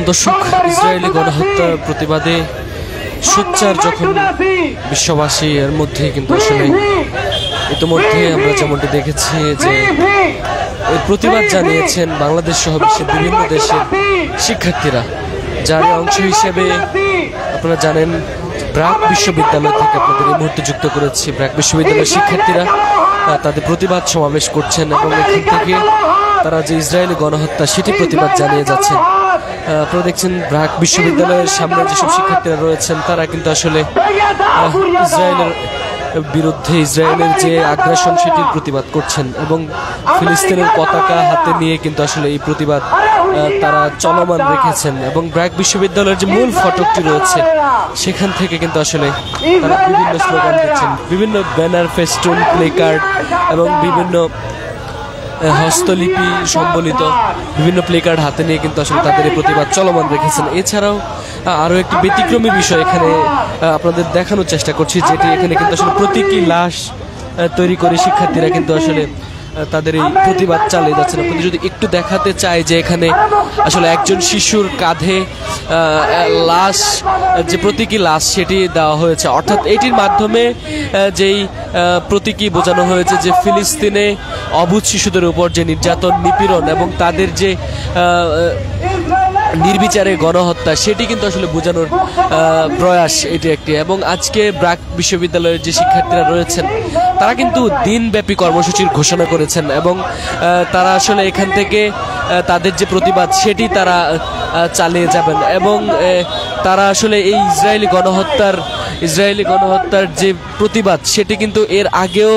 দর্শক, ইসরায়েলি গণহত্যার প্রতিবাদে সোচ্চার যখন বিশ্ববাসী, এর মধ্যে কিন্তু আসলে ইতিমধ্যে আমরা যেমনটি দেখেছি যে এর প্রতিবাদ জানিয়েছেন বাংলাদেশ সহ বিশ্বের বিভিন্ন দেশের শিক্ষার্থীরা, যার অংশ হিসেবে আপনারা জানেন ব্র্যাক বিশ্ববিদ্যালয় থেকে আপনাদের এই মুহূর্তে যুক্ত করেছি। ব্র্যাক বিশ্ববিদ্যালয়ের শিক্ষার্থীরা তাদের প্রতিবাদ সমাবেশ করছেন এবং এখান থেকে তারা যে ইসরায়েলি গণহত্যা সেটি প্রতিবাদ জানিয়ে যাচ্ছেন। আপনারা দেখছেন ব্র্যাক বিশ্ববিদ্যালয়ের সামনে যেসব শিক্ষার্থীরা রয়েছেন তারা কিন্তু আসলে ইসরায়েলের বিরুদ্ধে, ইসরায়েলের যে আগ্রাসন সেটির প্রতিবাদ করছেন এবং ফিলিস্তিনের পতাকা হাতে নিয়ে কিন্তু আসলে এই প্রতিবাদ তারা চলমান রেখেছেন। এবং ব্র্যাক বিশ্ববিদ্যালয়ের যে মূল ফটকটি রয়েছে সেখান থেকে কিন্তু আসলে তারা বিভিন্ন স্লোগান দিচ্ছেন, বিভিন্ন ব্যানার, ফেস্টুন, প্লেকার্ড এবং বিভিন্ন হস্তলিপি সম্বলিত বিভিন্ন প্লেকার্ড হাতে নিয়ে কিন্তু আসলে তাদের এই প্রতিবাদ চলমান রেখেছেন। এছাড়াও আরও একটি ব্যতিক্রমী বিষয় এখানে আপনাদের দেখানোর চেষ্টা করছি, যেটি এখানে কিন্তু আসলে প্রতীকী লাশ তৈরি করে শিক্ষার্থীরা কিন্তু আসলে তাদের এই প্রতিবাদ চালিয়ে যাচ্ছেন। আপনাদের যদি একটু দেখাতে চাই যে এখানে আসলে একজন শিশুর কাঁধে লাশ, যে প্রতীকী লাশ সেটি দেওয়া হয়েছে, অর্থাৎ এটির মাধ্যমে যেই প্রতীকী বোঝানো হয়েছে যে ফিলিস্তিনে অবুঝ শিশুদের উপর যে নির্যাতন, নিপীড়ন এবং তাদের যে নির্বিচারে গণহত্যা সেটি কিন্তু আসলে বোঝানোর প্রয়াস এটি একটি। এবং আজকে ব্র্যাক বিশ্ববিদ্যালয়ের যে শিক্ষার্থীরা রয়েছেন তারা কিন্তু দিনব্যাপী কর্মসূচির ঘোষণা করেছেন এবং তারা আসলে এখান থেকে তাদের যে প্রতিবাদ সেটি তারা চালিয়ে যাবেন এবং তারা আসলে এই ইসরায়েলি গণহত্যার যে প্রতিবাদ সেটি কিন্তু এর আগেও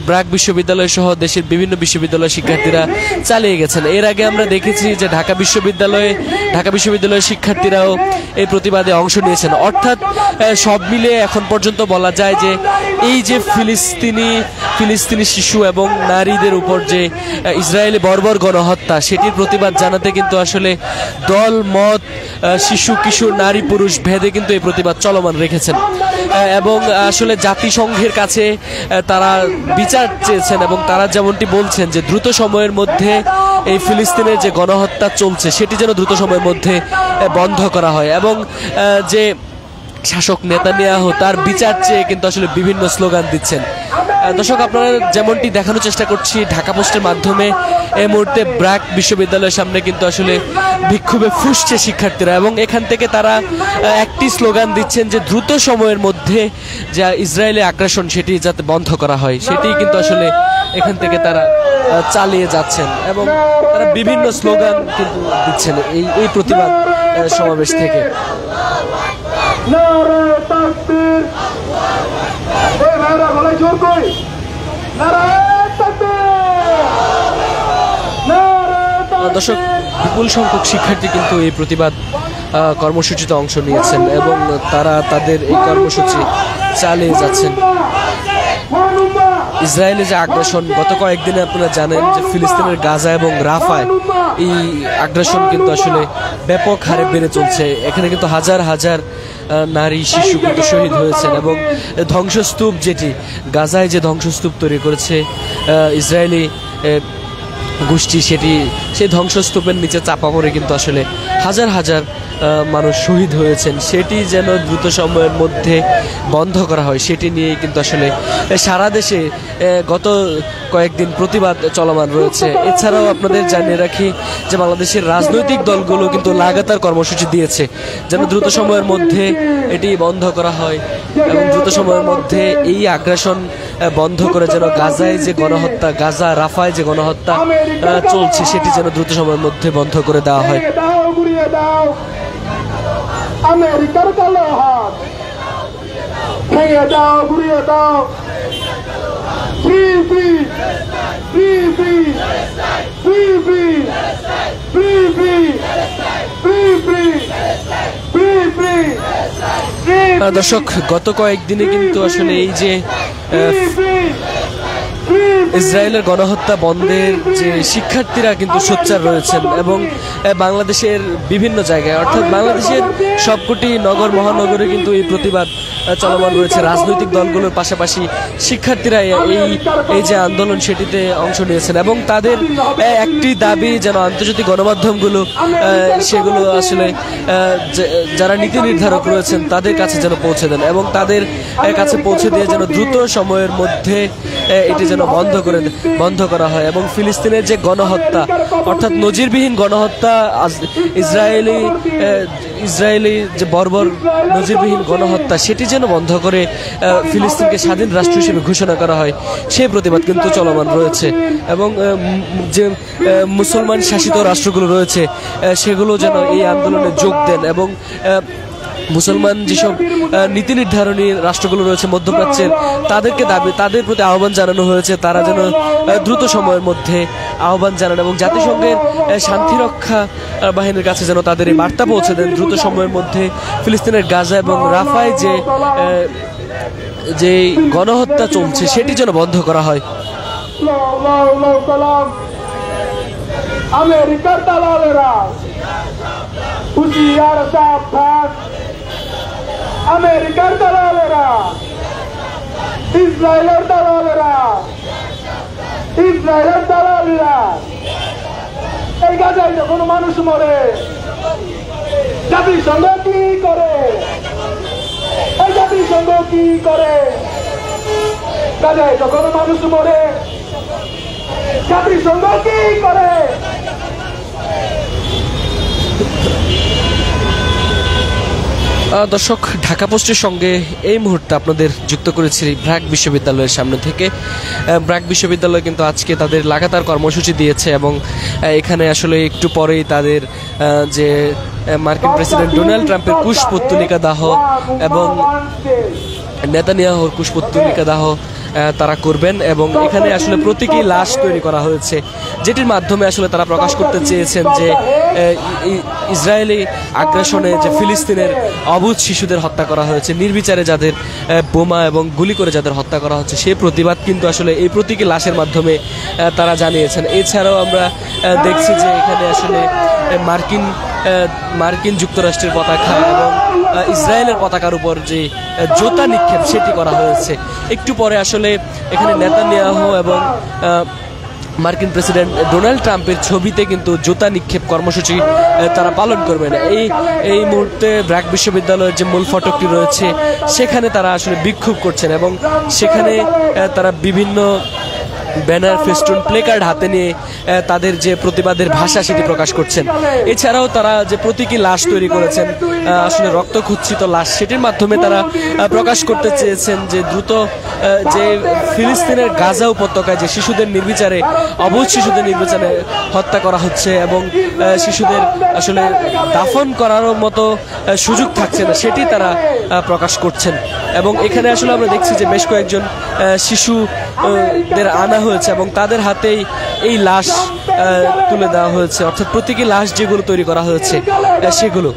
ব্র্যাক বিশ্ববিদ্যালয় সহ দেশের বিভিন্ন বিশ্ববিদ্যালয়ের শিক্ষার্থীরা চালিয়ে গেছেন। এর আগে আমরা দেখেছি যে ঢাকা বিশ্ববিদ্যালয়ের শিক্ষার্থীরাও এই প্রতিবাদে অংশ নিয়েছেন। অর্থাৎ সব মিলিয়ে এখন পর্যন্ত বলা যায় যে এই যে ফিলিস্তিনি শিশু এবং নারীদের উপর যে ইসরায়েলি বর্বর গণহত্যা সেটির প্রতিবাদ জানাতে কিন্তু আসলে দল, মত, শিশু, কিশোর, নারী, পুরুষ ভেদে কিন্তু এই প্রতিবাদ চলমান রেখেছেন এবং আসলে জাতিসংঘের কাছে তারা বিচার চেয়েছেন এবং তারা যেমনটি বলছেন যে দ্রুত সময়ের মধ্যে এই ফিলিস্তিনের যে গণহত্যা চলছে সেটি যেন দ্রুত সময়ের মধ্যে বন্ধ করা হয় এবং যে শাসক নেতানিয়াহু তার বিচার চেয়ে কিন্তু আসলে বিভিন্ন স্লোগান দিচ্ছেন। দর্শক, আপনারা যেমনটি দেখানোর চেষ্টা করছি ঢাকা পোস্টের মাধ্যমে, এই মুহূর্তে ব্র্যাক বিশ্ববিদ্যালয়ের সামনে কিন্তু আসলে বিক্ষোভে ফুঁসছে শিক্ষার্থীরা এবং এখান থেকে তারা একটি স্লোগান দিচ্ছেন যে দ্রুত সময়ের মধ্যে যা ইসরায়েলি আগ্রাসন সেটি যাতে বন্ধ করা হয়, সেটি কিন্তু আসলে এখান থেকে তারা চালিয়ে যাচ্ছেন এবং তারা বিভিন্ন স্লোগান কিন্তু দিচ্ছেন এই প্রতিবাদ সমাবেশ থেকে। দর্শক, বিপুল সংখ্যক শিক্ষার্থী কিন্তু এই প্রতিবাদ কর্মসূচিতে অংশ নিয়েছেন এবং তারা তাদের এই কর্মসূচি চালিয়ে যাচ্ছেন। ইসরায়েলের যে আগ্রাসন, গত কয়েকদিনে আপনারা জানেন যে ফিলিস্তিনের গাজা এবং রাফায় এই আগ্রাসন কিন্তু আসলে ব্যাপক হারে বেড়ে চলছে। এখানে কিন্তু হাজার হাজার নারী, শিশু কিন্তু শহীদ হয়েছেন এবং ধ্বংসস্তূপ, যেটি গাজায় যে ধ্বংসস্তূপ তৈরি করেছে ইসরায়েলি গোষ্ঠী, সেই ধ্বংসস্তূপের নিচে চাপা পড়ে কিন্তু আসলে হাজার হাজার মানুষ শহীদ হয়েছেন। সেটি যেন দ্রুত সময়ের মধ্যে বন্ধ করা হয় সেটি নিয়েই কিন্তু আসলে সারা দেশে গত কয়েকদিন প্রতিবাদ চলমান রয়েছে। এছাড়াও আপনাদের জানিয়ে রাখি যে বাংলাদেশের রাজনৈতিক দলগুলো কিন্তু লাগাতার কর্মসূচি দিয়েছে যেন দ্রুত সময়ের মধ্যে এটি বন্ধ করা হয় এবং দ্রুত সময়ের মধ্যে এই আগ্রাসন বন্ধ করে যেন গাজায় যে গণহত্যা, গাজা রাফায় যে গণহত্যা চলছে সেটি যেন দ্রুত সময়ের মধ্যে বন্ধ করে দেওয়া হয়। আমেরিকার কালো হাত ভেঙে দাও, ঘুরিয়ে দাও। Free free free free free free free free free free free free. দর্শক, গত কয়েকদিনে কিন্তু আসলে এই যে ইসরায়েলের গণহত্যা বন্ধের যে শিক্ষার্থীরা কিন্তু সোচ্চার রয়েছেন এবং বাংলাদেশের বিভিন্ন জায়গায় অর্থাৎ বাংলাদেশের সবকটি নগর মহানগরে কিন্তু এই প্রতিবাদ চলমান রয়েছে। রাজনৈতিক দলগুলোর পাশাপাশি শিক্ষার্থীরা এই যে আন্দোলন সেটিতে অংশ নিয়েছেন এবং তাদের একটি দাবি যেন আন্তর্জাতিক গণমাধ্যমগুলো সেগুলো আসলে যারা নীতি নির্ধারক রয়েছেন তাদের কাছে যেন পৌঁছে দেন এবং তাদের কাছে পৌঁছে দিয়ে যেন দ্রুত সময়ের মধ্যে এটি যেন বন্ধ করা হয় এবং ফিলিস্তিনের যে গণহত্যা অর্থাৎ নজিরবিহীন গণহত্যা ইসরায়েলি যে বর্বর নজিরবিহীন গণহত্যা সেটি যেন বন্ধ করে ফিলিস্তিনকে স্বাধীন রাষ্ট্র হিসেবে ঘোষণা করা হয় সেই প্রতিবাদ কিন্তু চলমান রয়েছে এবং যে মুসলমান শাসিত রাষ্ট্রগুলো রয়েছে সেগুলো যেন এই আন্দোলনে যোগ দেন এবং মুসলমান যেসব নীতি নির্ধারণী রাষ্ট্রগুলো রয়েছে মধ্যপ্রাচ্যের তাদের প্রতি আহ্বান জানানো হয়েছে তারা যেন দ্রুত সময়ের মধ্যে আহ্বান জানান এবং জাতিসংঘের শান্তিরক্ষা বাহিনীর কাছে যেন তাদের এই বার্তা পৌঁছে দেন দ্রুত সময়ের মধ্যে ফিলিস্তিনের গাজা এবং রাফায় যে গণহত্যা চলছে সেটি যেন বন্ধ করা হয়। আমেরিকার দালালেরা হুঁশিয়ার সাবধান, আমেরিকার দালালেরা, ইসরায়েলের দালালেরা, ইসরায়েলের দালালেরা এই গাজায় যখন মানুষ মরে জাতিসংঘ কি করে? এই জাতিসংঘ কি করে? গাজায় যখন মানুষ মরে জাতিসংঘ কি করে? দর্শক, ঢাকা পোস্টের সঙ্গে এই মুহূর্তে আপনাদের যুক্ত করেছি ব্র্যাক বিশ্ববিদ্যালয়ের সামনে থেকে। ব্র্যাক বিশ্ববিদ্যালয় কিন্তু আজকে তাদের লাগাতার কর্মসূচি দিয়েছে এবং এখানে আসলে একটু পরেই তাদের যে মার্কিন প্রেসিডেন্ট ডোনাল্ড ট্রাম্পের কুশপুত্তলিকা দাহ এবং নেতানিয়াহুর কুশপুত্তলিকা দাহ তারা করবেন এবং এখানে আসলে প্রতীকী লাশ তৈরি করা হয়েছে যেটির মাধ্যমে আসলে তারা প্রকাশ করতে চেয়েছেন যে ইসরায়েলি আগ্রাসনে যে ফিলিস্তিনের অবুঝ শিশুদের হত্যা করা হয়েছে, নির্বিচারে যাদের বোমা এবং গুলি করে যাদের হত্যা করা হচ্ছে সেই প্রতিবাদ কিন্তু আসলে এই প্রতীকী লাশের মাধ্যমে তারা জানিয়েছেন। এছাড়াও আমরা দেখছি যে এখানে আসলে মার্কিন যুক্তরাষ্ট্রের পতাকা এবং ইসরায়েলের পতাকার উপর যে জোতা নিক্ষেপ সেটি করা হয়েছে। একটু পরে আসলে এখানে নেতানিয়াহু এবং মার্কিন প্রেসিডেন্ট ডোনাল্ড ট্রাম্পের ছবিতে কিন্তু জোতা নিক্ষেপ কর্মসূচি তারা পালন করবেন। এই মুহূর্তে ব্র্যাক বিশ্ববিদ্যালয়ের যে মূল ফটকটি রয়েছে সেখানে তারা আসলে বিক্ষোভ করছেন এবং সেখানে তারা বিভিন্ন ব্যানার, ফেস্টুন, প্লেকার্ড হাতে নিয়ে তাদের যে প্রতিবাদের ভাষা সেটি প্রকাশ করছেন। এছাড়াও তারা যে প্রতীকী লাশ তৈরি করেছেন আসলে রক্তক্ষুচ্ছিত লাশ সেটির মাধ্যমে তারা প্রকাশ করতে চেয়েছেন যে দ্রুত যে ফিলিস্তিনের গাজা উপত্যকায় যে শিশুদের নির্বিচারে অবুঝ শিশুদের নির্বিচারে হত্যা করা হচ্ছে এবং শিশুদের আসলে দাফন করার মতো সুযোগ থাকছে না সেটি তারা প্রকাশ করছেন। এবং এখানে আসলে আমরা দেখছি যে বেশ কয়েকজন শিশুদের আনা হয়েছে এবং তাদের হাতেই এই লাশ তুলে দেওয়া হয়েছে, অর্থাৎ প্রতীকী লাশ যেগুলো তৈরি করা হয়েছে সেগুলো।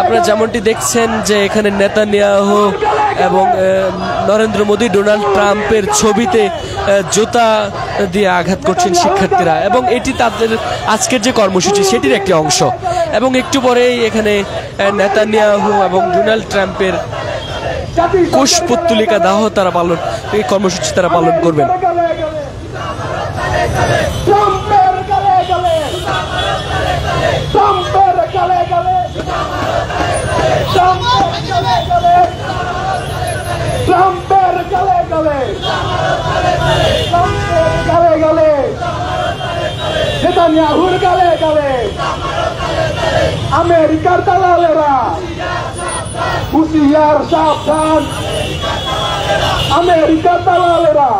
আপনারা যেমনটি দেখছেন যে এখানে নেতানিয়াহু এবং নরেন্দ্র মোদী ডোনাল্ড ট্রাম্পের ছবিতে জুতা দিয়ে আঘাত করছেন শিক্ষার্থীরা এবং এটি তাদের আজকের যে কর্মসূচি সেটির একটি অংশ। এবং একটু পরেই এখানে নেতানিয়াহু এবং ডোনাল্ড ট্রাম্পের কুশপুত্তলিকা দাহ এই কর্মসূচি তারা পালন করবেন। নেতানিয়াহুর গালে গালে আমেরিকার দালালেরা হুঁশিয়ার সাবধান, আমেরিকার দালালেরা।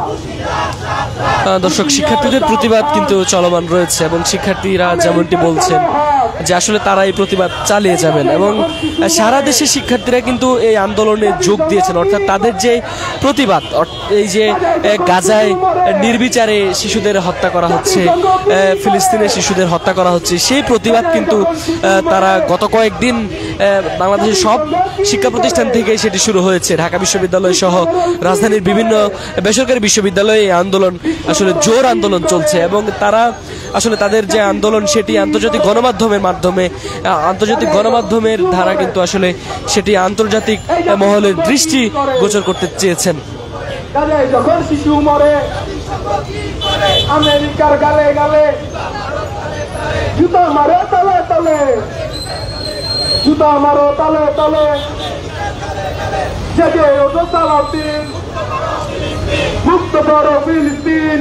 দর্শক, শিক্ষার্থীদের প্রতিবাদ কিন্তু চলমান রয়েছে এবং শিক্ষার্থীরা যেমনটি বলছেন যে আসলে তারা এই প্রতিবাদ চালিয়ে যাবেন এবং সারা দেশের শিক্ষার্থীরা কিন্তু এই আন্দোলনে যোগ দিয়েছেন। অর্থাৎ তাদের যে প্রতিবাদ, এই যে গাজায় নির্বিচারে শিশুদের হত্যা করা হচ্ছে, ফিলিস্তিনের শিশুদের হত্যা করা হচ্ছে, সেই প্রতিবাদ কিন্তু তারা গত কয়েকদিন বাংলাদেশের সব শিক্ষা প্রতিষ্ঠান থেকে সেটি শুরু হয়েছে। ঢাকা বিশ্ববিদ্যালয় সহ রাজধানীর বিভিন্ন বেসরকারি বিশ্ববিদ্যালয়ে এই আন্দোলন আসলে জোর আন্দোলন চলছে এবং তারা আসলে তাদের যে আন্দোলন সেটি আন্তর্জাতিক গণমাধ্যমের ধারা কিন্তু আসলে সেটি আন্তর্জাতিক মহলের দৃষ্টি গোচর করতে চেয়েছেন। যখন শিশু মরে আমেরিকার গালে গালে জুতা মারে তলে তলে, জুতা মারো তলে তলে, জেগে ওঠো সালাউদ্দিন, মুক্ত করো ফিলিস্তিন।